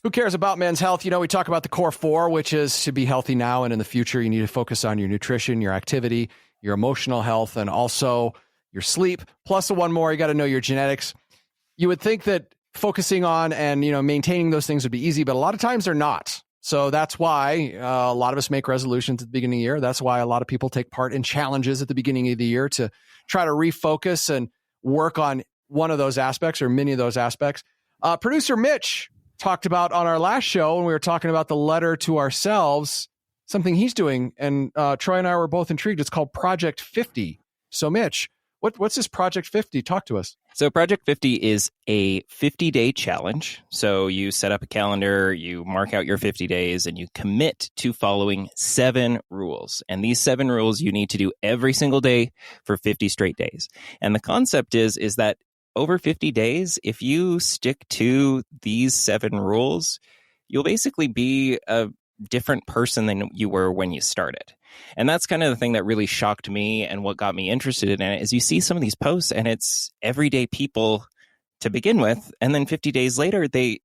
Who cares about men's health? We talk about the core four, which is to be healthy now and in the future. You need to focus on your nutrition, your activity, your emotional health, and also your sleep. Plus the one more, you got to know your genetics. You would think that focusing on and maintaining those things would be easy, but a lot of times they're not. So that's why a lot of us make resolutions at the beginning of the year. That's why a lot of people take part in challenges at the beginning of the year to try to refocus and work on one of those aspects or many of those aspects. Producer Mitch talked about on our last show when we were talking about the letter to ourselves, something he's doing. And Troy and I were both intrigued. It's called Project 50. So Mitch, what's this Project 50? Talk to us. So Project 50 is a 50-day challenge. So you set up a calendar, you mark out your 50 days, and you commit to following 7 rules. And these 7 rules you need to do every single day for 50 straight days. And the concept is that over 50 days, if you stick to these 7 rules, you'll basically be a different person than you were when you started. And that's kind of the thing that really shocked me, and what got me interested in it is you see some of these posts and it's everyday people to begin with. And then 50 days later, they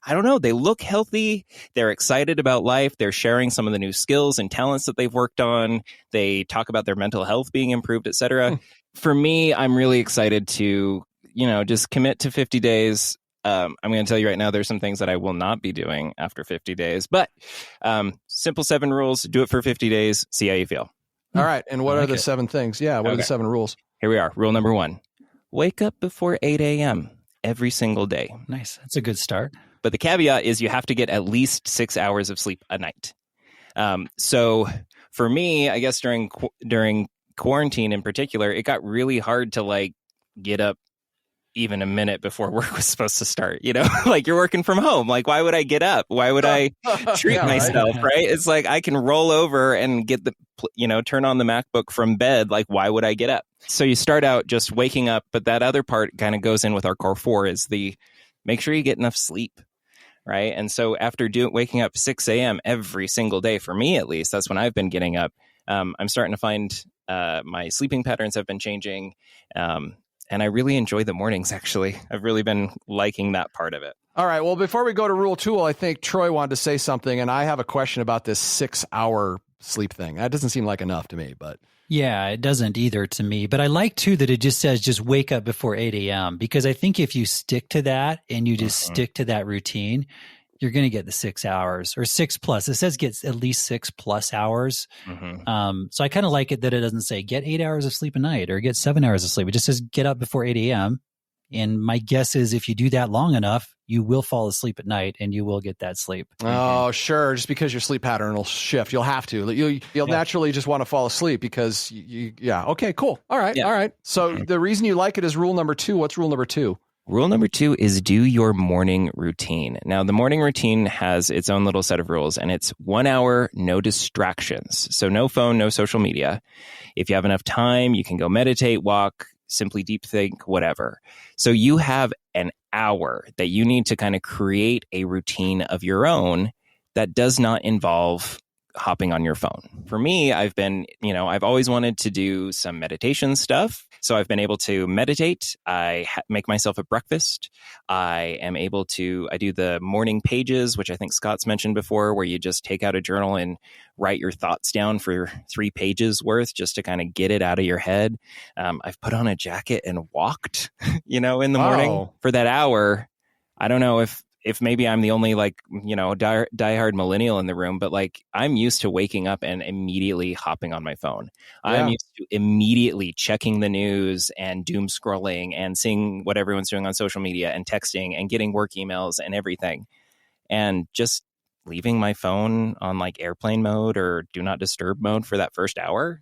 look healthy. They're excited about life. They're sharing some of the new skills and talents that they've worked on. They talk about their mental health being improved, etc. For me, I'm really excited to, just commit to 50 days. I'm going to tell you right now, there's some things that I will not be doing after 50 days, but simple 7 rules, do it for 50 days, see how you feel. All right. And what are the 7 things? Yeah. What are the 7 rules? Here we are. Rule number 1, wake up before 8 a.m. every single day. Nice. That's a good start. But the caveat is you have to get at least 6 hours of sleep a night. So for me, I guess during quarantine in particular, it got really hard to get up even a minute before work was supposed to start, like you're working from home. Like, why would I get up? Why would I treat myself? Right. It's like, I can roll over and get turn on the MacBook from bed. Like, why would I get up? So you start out just waking up, but that other part kind of goes in with our core 4 is make sure you get enough sleep. Right. And so after waking up 6 a.m. every single day, for me, at least, that's when I've been getting up. I'm starting to find my sleeping patterns have been changing. And I really enjoy the mornings, actually. I've really been liking that part of it. All right. Well, before we go to rule 2, I think Troy wanted to say something, and I have a question about this 6-hour sleep thing. That doesn't seem like enough to me, but... Yeah, it doesn't either to me. But I like, too, that it just says just wake up before 8 a.m. because I think if you stick to that and you just stick to that routine, you're going to get the 6 hours or 6 plus. It says get at least 6 plus hours. So I kind of like it that it doesn't say get 8 hours of sleep a night or get 7 hours of sleep. It just says get up before 8 a.m. And my guess is if you do that long enough, you will fall asleep at night and you will get that sleep. Oh, sure. Just because your sleep pattern will shift. You'll have to. You'll naturally just want to fall asleep because yeah. Okay, cool. All right. Yeah. All right. So the reason you like it is rule number 2. What's rule number 2? Rule number 2 is do your morning routine. Now, the morning routine has its own little set of rules, and it's 1 hour, no distractions. So no phone, no social media. If you have enough time, you can go meditate, walk, simply deep think, whatever. So you have an hour that you need to kind of create a routine of your own that does not involve hopping on your phone. For me, I've always wanted to do some meditation stuff. So I've been able to meditate. I make myself a breakfast. I do the morning pages, which I think Scott's mentioned before, where you just take out a journal and write your thoughts down for 3 pages worth just to kind of get it out of your head. I've put on a jacket and walked, in the morning for that hour. I don't know if maybe I'm the only diehard millennial in the room, but I'm used to waking up and immediately hopping on my phone. Yeah. I'm used to immediately checking the news and doom scrolling and seeing what everyone's doing on social media and texting and getting work emails and everything. And just leaving my phone on airplane mode or do not disturb mode for that first hour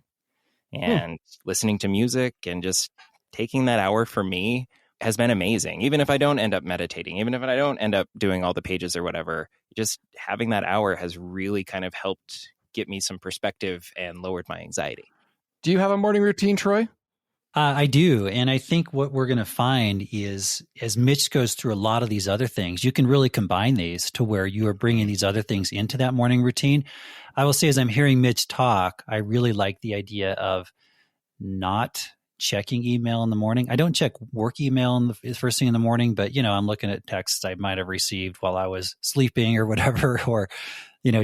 and listening to music and just taking that hour for me has been amazing. Even if I don't end up meditating, even if I don't end up doing all the pages or whatever, just having that hour has really kind of helped get me some perspective and lowered my anxiety. Do you have a morning routine, Troy? I do. And I think what we're going to find is as Mitch goes through a lot of these other things, you can really combine these to where you are bringing these other things into that morning routine. I will say, as I'm hearing Mitch talk, I really like the idea of not checking email in the morning. I don't check work email the first thing in the morning, but I'm looking at texts I might have received while I was sleeping or whatever, or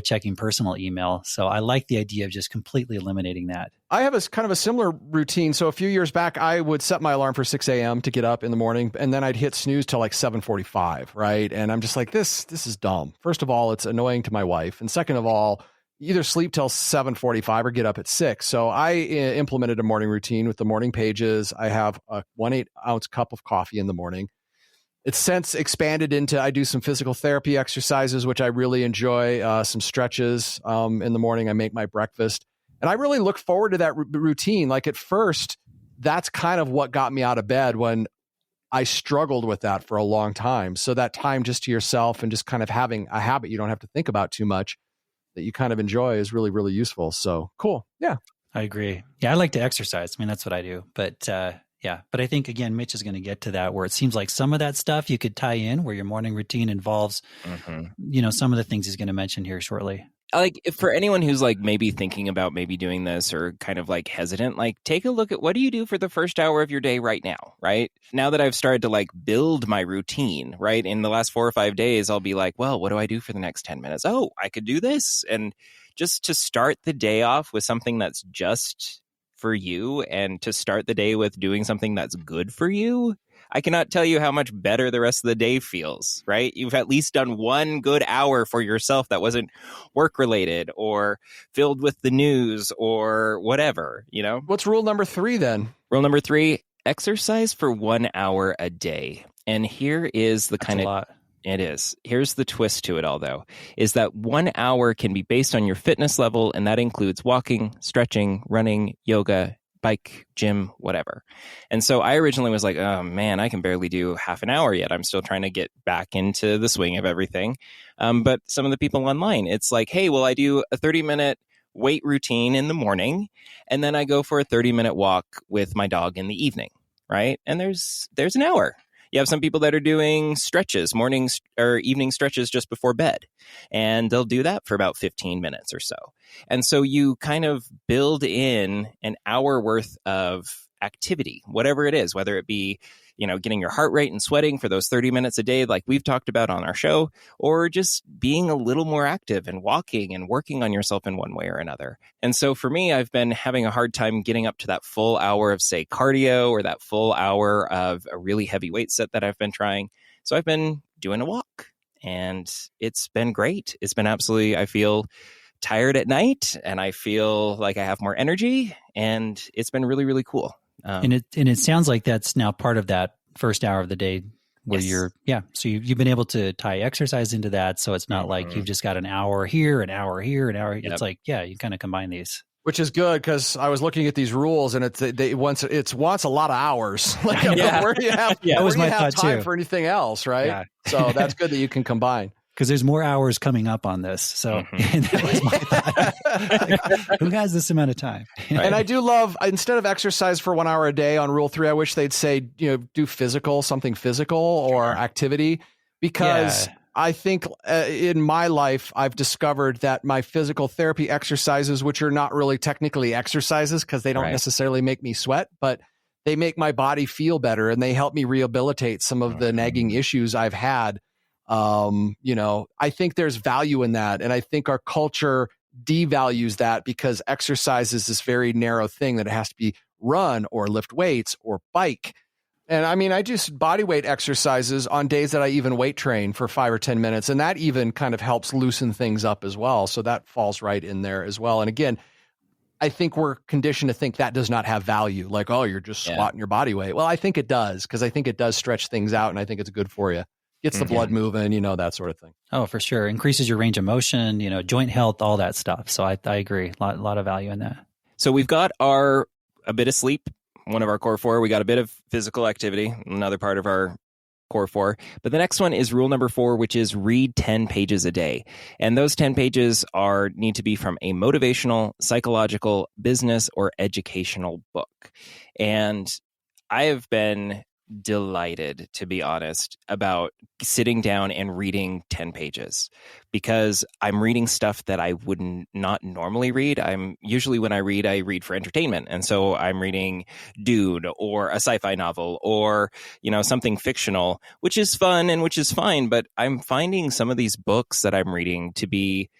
checking personal email. So I like the idea of just completely eliminating that. I have a kind of a similar routine. So a few years back, I would set my alarm for 6 a.m. to get up in the morning, and then I'd hit snooze till like 7:45, right? And I'm just like, this is dumb. First of all, it's annoying to my wife. And second of all, either sleep till 7:45 or get up at 6. So I implemented a morning routine with the morning pages. I have a 1/8-ounce cup of coffee in the morning. It's since expanded into, I do some physical therapy exercises, which I really enjoy, some stretches in the morning. I make my breakfast. And I really look forward to that routine. Like at first, that's kind of what got me out of bed when I struggled with that for a long time. So that time just to yourself and just kind of having a habit you don't have to think about too much that you kind of enjoy is really, really useful. So cool. Yeah. I agree. Yeah, I like to exercise. I mean, that's what I do. But but I think, again, Mitch is going to get to that where it seems like some of that stuff you could tie in where your morning routine involves, some of the things he's going to mention here shortly. Like for anyone who's like maybe thinking about maybe doing this or kind of like hesitant, like take a look at what do you do for the first hour of your day right now, right? Now that I've started to like build my routine, right? In the last 4 or 5 days, I'll be like, well, what do I do for the next 10 minutes? Oh, I could do this. And just to start the day off with something that's just for you and to start the day with doing something that's good for you, I cannot tell you how much better the rest of the day feels, right? You've at least done one good hour for yourself that wasn't work related or filled with the news or whatever, What's rule number 3 then? Rule number 3, exercise for 1 hour a day. And here is the kind of... It is. Here's the twist to it all, though, is that 1 hour can be based on your fitness level, and that includes walking, stretching, running, yoga, bike, gym, whatever. And so I originally was like, oh man, I can barely do half an hour yet. I'm still trying to get back into the swing of everything. But some of the people online, it's like, hey, well, I do a 30-minute weight routine in the morning, and then I go for a 30-minute walk with my dog in the evening, right? And there's an hour. You have some people that are doing stretches, mornings or evening stretches just before bed, and they'll do that for about 15 minutes or so. And so you kind of build in an hour worth of activity, whatever it is, whether it be, getting your heart rate and sweating for those 30 minutes a day, like we've talked about on our show, or just being a little more active and walking and working on yourself in one way or another. And so for me, I've been having a hard time getting up to that full hour of, say, cardio or that full hour of a really heavy weight set that I've been trying. So I've been doing a walk, and it's been great. It's been absolutely, I feel tired at night and I feel like I have more energy, and it's been really, really cool. And it sounds like that's now part of that first hour of the day where so you've been able to tie exercise into that. So it's not like you've just got an hour here, an hour here, an hour. Yep. It's like, you kind of combine these. Which is good because I was looking at these rules and it wants a lot of hours. Like where do you have, time for anything else, right? Yeah. So that's good that you can combine. Because there's more hours coming up on this. So that was my thought. Who has this amount of time? And I do love, instead of exercise for 1 hour a day on rule 3, I wish they'd say, do something physical or activity, because I think in my life, I've discovered that my physical therapy exercises, which are not really technically exercises because they don't necessarily make me sweat, but they make my body feel better and they help me rehabilitate some of the nagging issues I've had. I think there's value in that. And I think our culture devalues that because exercise is this very narrow thing that it has to be run or lift weights or bike. And I mean, I do body weight exercises on days that I even weight train for 5 or 10 minutes. And that even kind of helps loosen things up as well. So that falls right in there as well. And again, I think we're conditioned to think that does not have value. Like, oh, you're just squatting your body weight. Well, I think it does, because I think it does stretch things out and I think it's good for you. Gets the blood moving, that sort of thing. Oh, for sure. Increases your range of motion, joint health, all that stuff. So I agree. A lot of value in that. So we've got a bit of sleep, one of our core 4. We got a bit of physical activity, another part of our core 4. But the next one is rule number 4, which is read 10 pages a day. And those 10 pages need to be from a motivational, psychological, business, or educational book. And I have been delighted, to be honest, about sitting down and reading 10 pages because I'm reading stuff that I would not normally read. I'm usually, when I read for entertainment. And so I'm reading Dune or a sci-fi novel or, something fictional, which is fun and which is fine. But I'm finding some of these books that I'm reading to be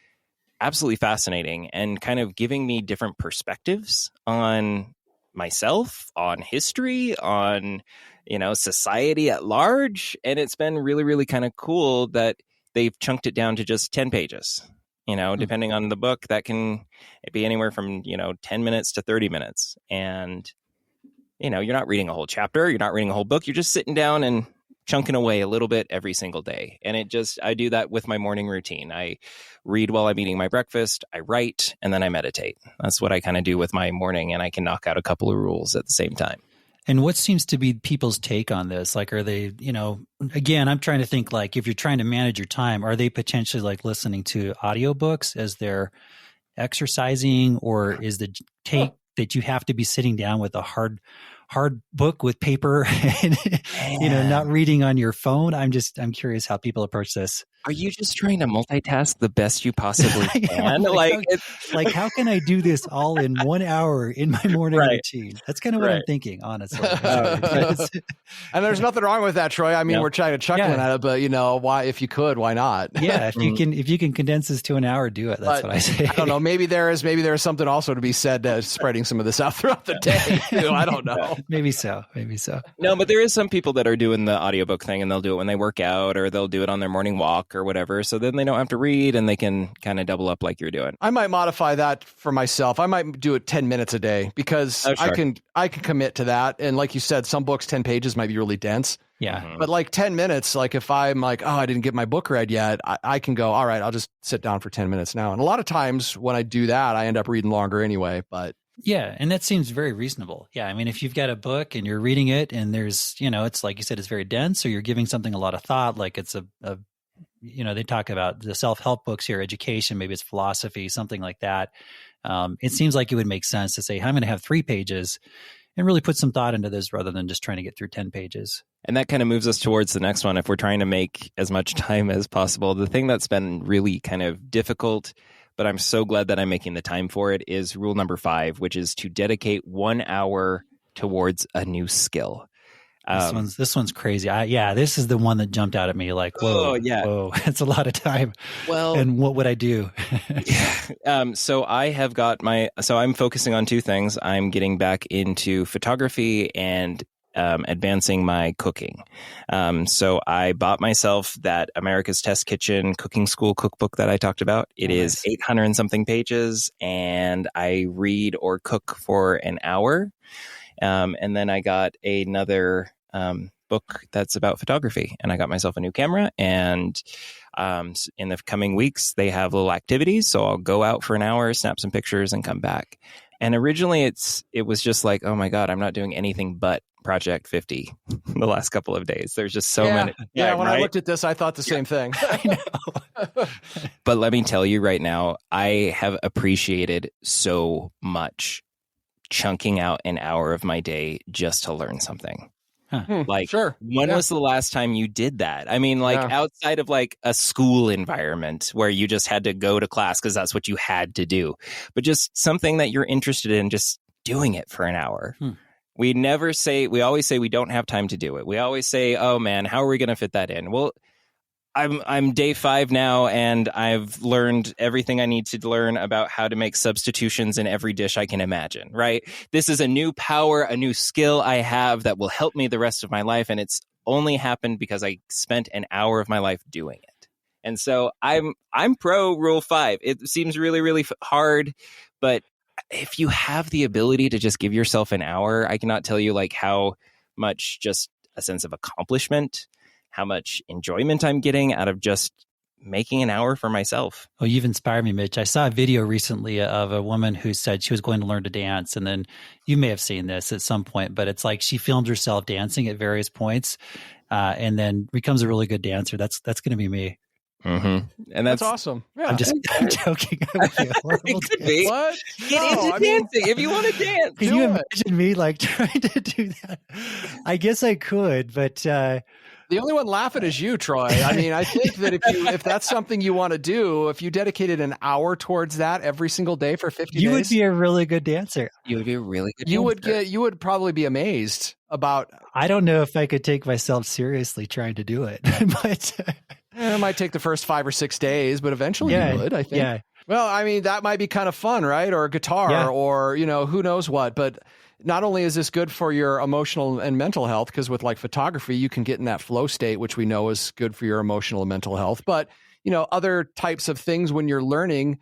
absolutely fascinating and kind of giving me different perspectives on myself, on history, on society at large. And it's been really, really kind of cool that they've chunked it down to just 10 pages. Depending on the book, that can be anywhere from 10 minutes to 30 minutes. And you're not reading a whole chapter, you're not reading a whole book, you're just sitting down and chunking away a little bit every single day. And I do that with my morning routine. I read while I'm eating my breakfast, I write, and then I meditate. That's what I kind of do with my morning, and I can knock out a couple of rules at the same time. And what seems to be people's take on this? Like, are they, again, I'm trying to think, like, if you're trying to manage your time, are they potentially like listening to audiobooks as they're exercising, or is the take that you have to be sitting down with a hard book with paper and, not reading on your phone? I'm curious how people approach this. Are you just trying to multitask the best you possibly can? Like, how can I do this all in 1 hour in my morning routine? That's kind of what I'm thinking, honestly. And there's nothing wrong with that, Troy. I mean, we're trying to chuckling at it, but why? If you could, why not? Yeah, if you can condense this to an hour, do it. That's what I say. I don't know. Maybe there is something also to be said spreading some of this out throughout the day. Too. I don't know. Maybe so. No, but there is some people that are doing the audiobook thing, and they'll do it when they work out, or they'll do it on their morning walk or whatever. So then they don't have to read, and they can kind of double up like you're doing. I might modify that for myself. I might do it 10 minutes a day because I can commit to that. And like you said, some books, 10 pages might be really dense. Yeah. Mm-hmm. But like 10 minutes, like if I'm like, oh, I didn't get my book read yet, I can go, all right, I'll just sit down for 10 minutes now. And a lot of times when I do that, I end up reading longer anyway. But yeah, and that seems very reasonable. Yeah, I mean, if you've got a book and you're reading it and there's, it's like you said, it's very dense, or you're giving something a lot of thought, like it's they talk about the self-help books here, education, maybe it's philosophy, something like that. It seems like it would make sense to say, I'm going to have 3 pages and really put some thought into this rather than just trying to get through 10 pages. And that kind of moves us towards the next one. If we're trying to make as much time as possible, the thing that's been really kind of difficult, but I'm so glad that I'm making the time for it, is rule number 5, which is to dedicate 1 hour towards a new skill. This one's crazy. This is the one that jumped out at me. Like, whoa, it's a lot of time. Well, and what would I do? So I'm focusing on 2 things. I'm getting back into photography and advancing my cooking. So I bought myself that America's Test Kitchen cooking school cookbook that I talked about. It is 800 and something pages, and I read or cook for an hour. And then I got another book that's about photography, and I got myself a new camera, and in the coming weeks they have little activities, so I'll go out for an hour, snap some pictures, and come back. And originally it was just like, oh my God, I'm not doing anything but Project 50 the last couple of days. There's just so many. Yeah, when I looked at this, I thought the same thing. I know. But let me tell you right now, I have appreciated so much chunking out an hour of my day just to learn something. Huh. Like, sure. When was the last time you did that? I mean, outside of like a school environment where you just had to go to class because that's what you had to do, but just something that you're interested in, just doing it for an hour. We always say we don't have time to do it. We always say, oh man, how are we going to fit that in? Well, I'm day 5 now, and I've learned everything I need to learn about how to make substitutions in every dish I can imagine, right? This is a new power, a new skill I have that will help me the rest of my life. And it's only happened because I spent an hour of my life doing it. And so I'm pro rule 5. It seems really, really hard, but if you have the ability to just give yourself an hour, I cannot tell you like how much just a sense of accomplishment, how much enjoyment I'm getting out of just making an hour for myself. Oh, you've inspired me, Mitch. I saw a video recently of a woman who said she was going to learn to dance. And then you may have seen this at some point, but it's like she filmed herself dancing at various points and then becomes a really good dancer. That's going to be me. And That's awesome. Yeah. I'm joking. I would be a horrible It could dancer. be. What? Get into dancing if you want to dance. Can Do you it. imagine me like trying to do that? I guess I could, but The only one laughing is you, Troy. I mean, I think that if that's something you want to do, if you dedicated an hour towards that every single day for 50 you days, would be a really good dancer. You would be a really good you would probably be amazed about. I don't know if I could take myself seriously trying to do it, but It might take the first 5 or 6 days, but eventually you would, I think. Yeah. Well, I mean, that might be kind of fun, right? Or guitar or, who knows what. But not only is this good for your emotional and mental health, because with like photography, you can get in that flow state, which we know is good for your emotional and mental health. But, other types of things when you're learning,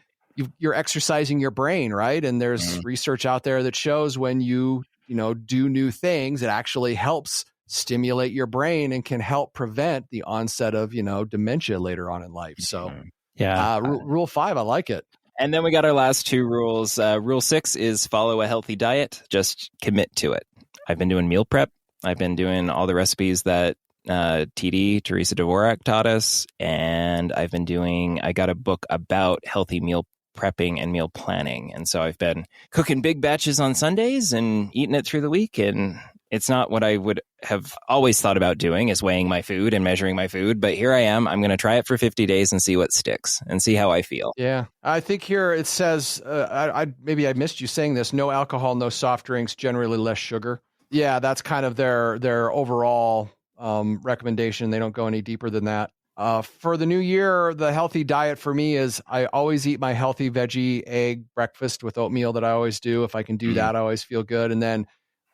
you're exercising your brain, right? And there's research out there that shows when you do new things, it actually helps stimulate your brain and can help prevent the onset of, dementia later on in life. So rule 5, I like it. And then we got our last 2 rules. Rule 6 is follow a healthy diet. Just commit to it. I've been doing meal prep. I've been doing all the recipes that TD, Teresa Dvorak, taught us. And I got a book about healthy meal prepping and meal planning. And so I've been cooking big batches on Sundays and eating it through the week. And it's not what I would have always thought about doing, is weighing my food and measuring my food. But here I am. I'm going to try it for 50 days and see what sticks and see how I feel. Yeah. I think here it says, maybe I missed you saying this, no alcohol, no soft drinks, generally less sugar. Yeah, that's kind of their overall recommendation. They don't go any deeper than that. For the new year, the healthy diet for me is I always eat my healthy veggie egg breakfast with oatmeal that I always do. If I can do that, I always feel good. And then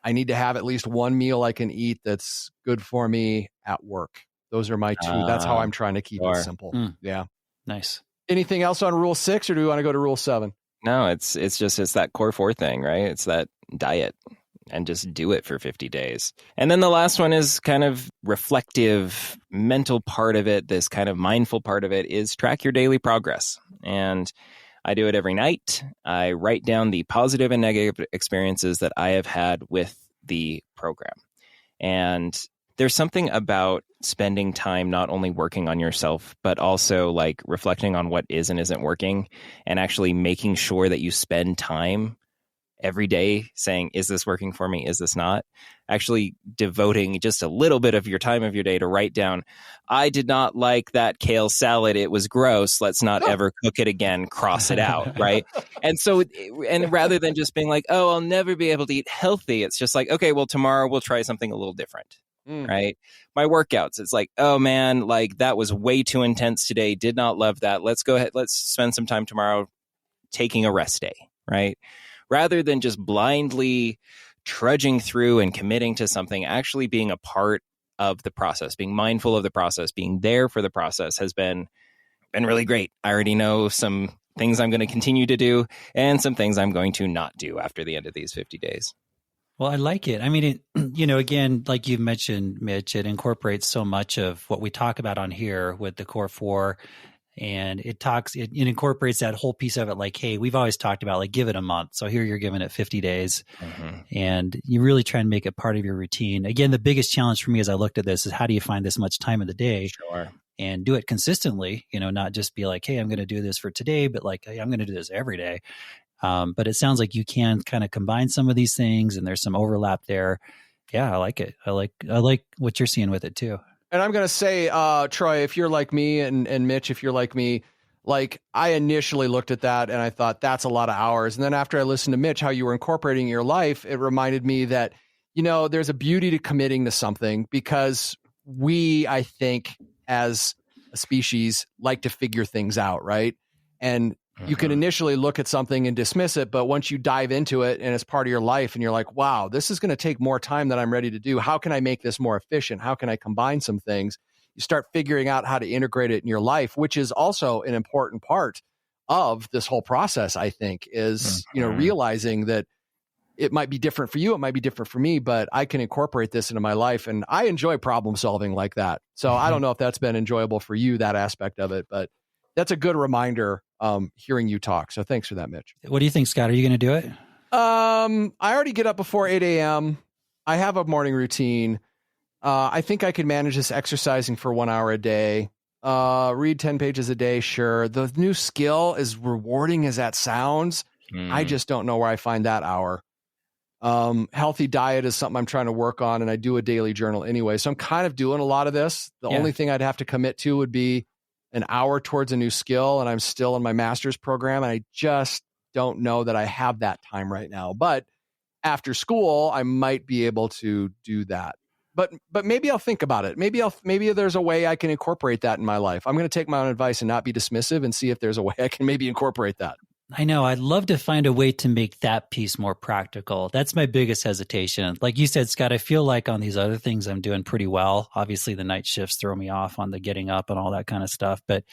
I need to have at least one meal I can eat that's good for me at work. Those are my 2. That's how I'm trying to keep it simple. Yeah. Nice. Anything else on rule 6, or do we want to go to rule 7? No, it's that core 4 thing, right? It's that diet, and just do it for 50 days. And then the last one is kind of reflective, mental part of it. This kind of mindful part of it is track your daily progress. And I do it every night. I write down the positive and negative experiences that I have had with the program. And there's something about spending time not only working on yourself, but also like reflecting on what is and isn't working, and actually making sure that you spend time every day saying, is this working for me? Is this not? Actually devoting just a little bit of your time of your day to write down, I did not like that kale salad. It was gross. Let's not ever cook it again. Cross it out. Right. And so, and rather than just being like, oh, I'll never be able to eat healthy, it's just like, okay, well, tomorrow we'll try something a little different. Right. My workouts, it's like, oh man, like that was way too intense today. Did not love that. Let's go ahead. Let's spend some time tomorrow taking a rest day. Right. Rather than just blindly trudging through and committing to something, actually being a part of the process, being mindful of the process, being there for the process has been really great. I already know some things I'm going to continue to do and some things I'm going to not do after the end of these 50 days. Well, I like it. I mean, again, like you've mentioned, Mitch, it incorporates so much of what we talk about on here with the core 4. And it incorporates that whole piece of it. Like, hey, we've always talked about like, give it a month. So here you're giving it 50 days and you really try and make it part of your routine. Again, the biggest challenge for me as I looked at this is how do you find this much time in the day and do it consistently, not just be like, hey, I'm going to do this for today, but like, hey, I'm going to do this every day. But it sounds like you can kind of combine some of these things and there's some overlap there. Yeah, I like it. I like what you're seeing with it too. And I'm going to say, Troy, if you're like me and Mitch, if you're like me, like I initially looked at that and I thought that's a lot of hours. And then after I listened to Mitch, how you were incorporating your life, it reminded me that, there's a beauty to committing to something because we, I think, as a species, like to figure things out, right? And you can initially look at something and dismiss it, but once you dive into it and it's part of your life and you're like, wow, this is going to take more time than I'm ready to do. How can I make this more efficient? How can I combine some things? You start figuring out how to integrate it in your life, which is also an important part of this whole process, I think, is, realizing that it might be different for you. It might be different for me, but I can incorporate this into my life. And I enjoy problem solving like that. So I don't know if that's been enjoyable for you, that aspect of it, but that's a good reminder hearing you talk. So thanks for that, Mitch. What do you think, Scott? Are you going to do it? I already get up before 8 a.m. I have a morning routine. I think I could manage this exercising for 1 hour a day. Read 10 pages a day. Sure. The new skill, as rewarding as that sounds, I just don't know where I find that hour. Healthy diet is something I'm trying to work on, and I do a daily journal anyway. So I'm kind of doing a lot of this. The only thing I'd have to commit to would be an hour towards a new skill, and I'm still in my master's program, and I just don't know that I have that time right now. But after school, I might be able to do that. But maybe I'll think about it. Maybe there's a way I can incorporate that in my life. I'm going to take my own advice and not be dismissive and see if there's a way I can maybe incorporate that. I know. I'd love to find a way to make that piece more practical. That's my biggest hesitation. Like you said, Scott, I feel like on these other things I'm doing pretty well. Obviously, the night shifts throw me off on the getting up and all that kind of stuff. But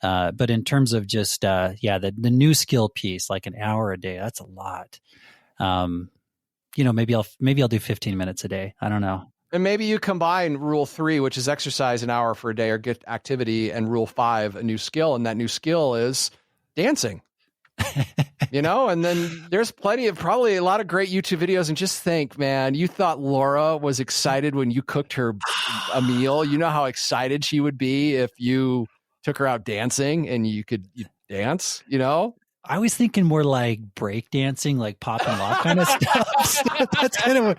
in terms of just the new skill piece, like an hour a day, that's a lot. Maybe I'll do 15 minutes a day. I don't know. And maybe you combine rule 3, which is exercise an hour for a day or get activity, and rule 5, a new skill. And that new skill is dancing. And then there's probably a lot of great YouTube videos. And just think, man, you thought Laura was excited when you cooked her a meal. You know how excited she would be if you took her out dancing and you dance, I was thinking more like break dancing, like pop and lock kind of stuff. So that's kind of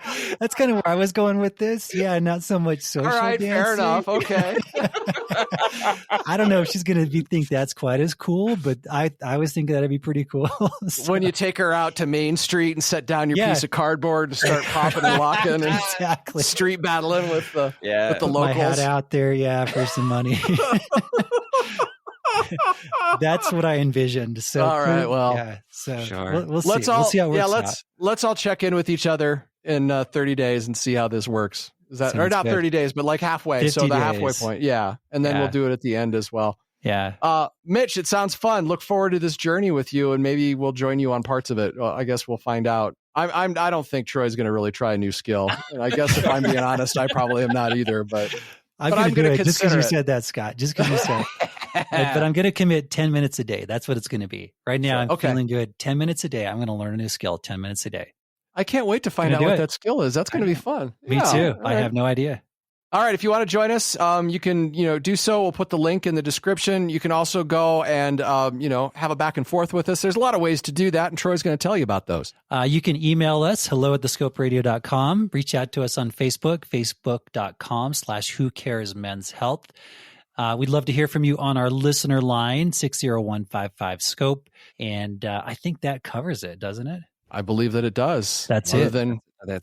where I was going with this. Yeah, not so much social dancing. All right, fair enough. Okay. I don't know if she's going to think that's quite as cool, but I was thinking that'd be pretty cool. So, when you take her out to Main Street and set down your piece of cardboard and start popping and locking and street battling with the locals. My hat out there, for some money. That's what I envisioned. So all right, well, sure. We'll see. We'll see how it works out. Let's all check in with each other in 30 days and see how this works. Is that, or not good. 30 days, but like halfway. So the halfway point. Yeah. And then we'll do it at the end as well. Yeah. Mitch, it sounds fun. Look forward to this journey with you, and maybe we'll join you on parts of it. Well, I guess we'll find out. I don't think Troy's going to really try a new skill. And I guess if I'm being honest, I probably am not either, but I'm going to do it just because you said that, Scott. Just because you said it. But I'm going to commit 10 minutes a day. That's what it's going to be. Right now, I'm feeling good. 10 minutes a day. I'm going to learn a new skill 10 minutes a day. I can't wait to find out what that skill is. That's going to be fun. Me too. I have no idea. All right. If you want to join us, you can, do so. We'll put the link in the description. You can also go and, have a back and forth with us. There's a lot of ways to do that, and Troy's going to tell you about those. You can email us, hello@thescoperadio.com. Reach out to us on Facebook, facebook.com/whocaresmenshealth. We'd love to hear from you on our listener line, 60155-SCOPE. And I think that covers it, doesn't it? I believe that it does. That's it.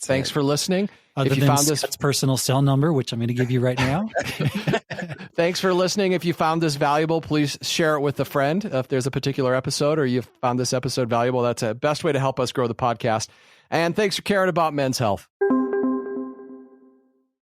Thanks for listening. Other if you found this personal cell number, which I'm going to give you right now. Thanks for listening. If you found this valuable, please share it with a friend. If there's a particular episode or you found this episode valuable, that's the best way to help us grow the podcast. And thanks for caring about men's health.